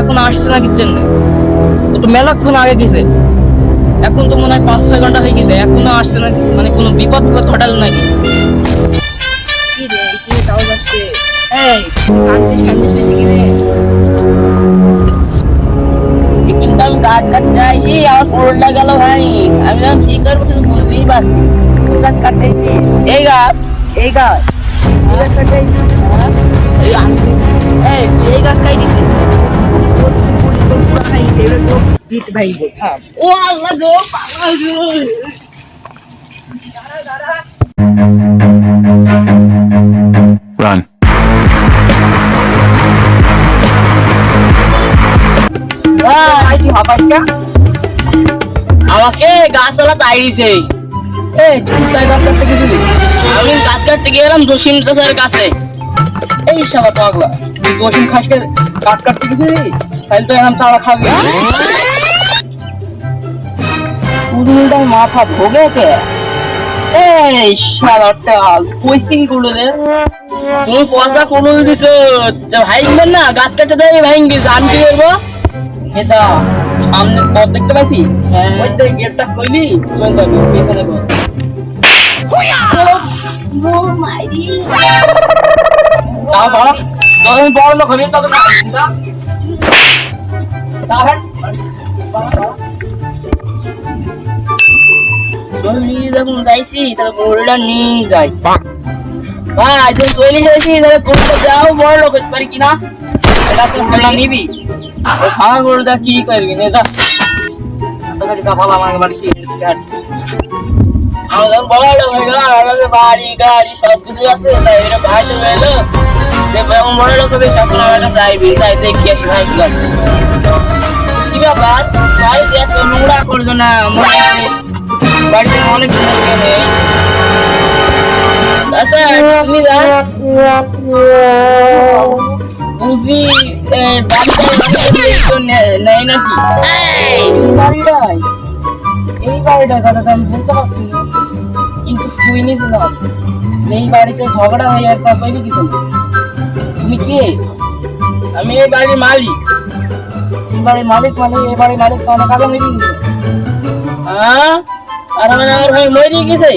এখন আসছে না কিচ্ছেন না, ও তো মেলাক্ষণ আগে গেছে। এখন তো মনে হয় 5-6 ঘন্টা হয়ে গেছে, এখনো আসছে না। মানে কোনো বিপদ ঘটাল নাকি? কি রে, কি তাও যাচ্ছে? এই কাঁদছিস কেন সেদিকে রে? কিন্তু আমি গাছ কাটতে আইছি, আমার পোড়টা গেল ভাই। আমি যখন কি করবো কিছু বুঝতেই পারছি না। কোন গাছ কাটতে আইছিস? এই গাছ, এই গাছ, এই গাছ কাটতে আইছিস? এই এই তুই এই গাছ কাটিছিস? তোর কিছু পুরি তোর পুরা খাই গেছে, এবার তো পিঠ ভাইবো। থাম। ও আল্লাহ গো, পাগলা গো। Run. ভাই তুই হাঁপাস না? আমাকে গাছতলা তাড়িয়েছে। এই তুই কোথায় গাছ কাটতে গেছিলি? আমি গাছ কাটতে গেলাম জসিম চাচার কাছে। এই শালা পাগলা, তুই জসিম খাসকে কাট কাটতে গেছিলি? তাহলে তো এরকম চারা খাবি। উড়ুলটার মাথা ভোগেছে। এই শালাটা কইছি কি করলো রে? তুমি পয়সা করলো দিছো, ভাইঙ্গেন না গাছ কাটতে দেয় ভাইঙ্গি, জান কি করবো? এটা সামনে পথ দেখতে পাচ্ছি, ওই তো গেটটা খুললি চল যাবি পেছনে গো। তাও বাড়া, যখন বড় লোক হবি তখন যখন যাইছি তাহলে গরুটা নিয়ে যাই। ভাই তুমি তৈরি হয়েছি, তাহলে গরুটা যাও, বড় লোক হতে পারি কিনা এটা নিবি। ভাঙা গরুটা কি করবি নে যা। বাড়ি গাড়ি সব কিছু আছে, তাই এটা ভাই তো এলো যে এমন বড় লোক হবে তখন আমার কাছে আইবি, তাই দেখি আসি ভাই কি আছে। কি ব্যাপার ভাই, যে এত নোংরা করছো না, মনে হচ্ছে বাড়িতে অনেক দিন নেই। আচ্ছা তুমি যান বুঝি বাড়িটা নেই নাকি? এই বাড়িটাই, এই বাড়িটা কথা তো আমি বলতে পারছি না, কিন্তু তুই নিয়েছিলাম এই বাড়িতে ঝগড়া হয়ে একটা চলে কিছু। তুমি কে? আমি এই বাড়ির মালিক। এই বাড়ির মালিক মানে এই বাড়ির মালিক তো অনেক আগে মেরে গেছে। হ্যাঁ, আর মানে আমার ভাই মরে গেছে।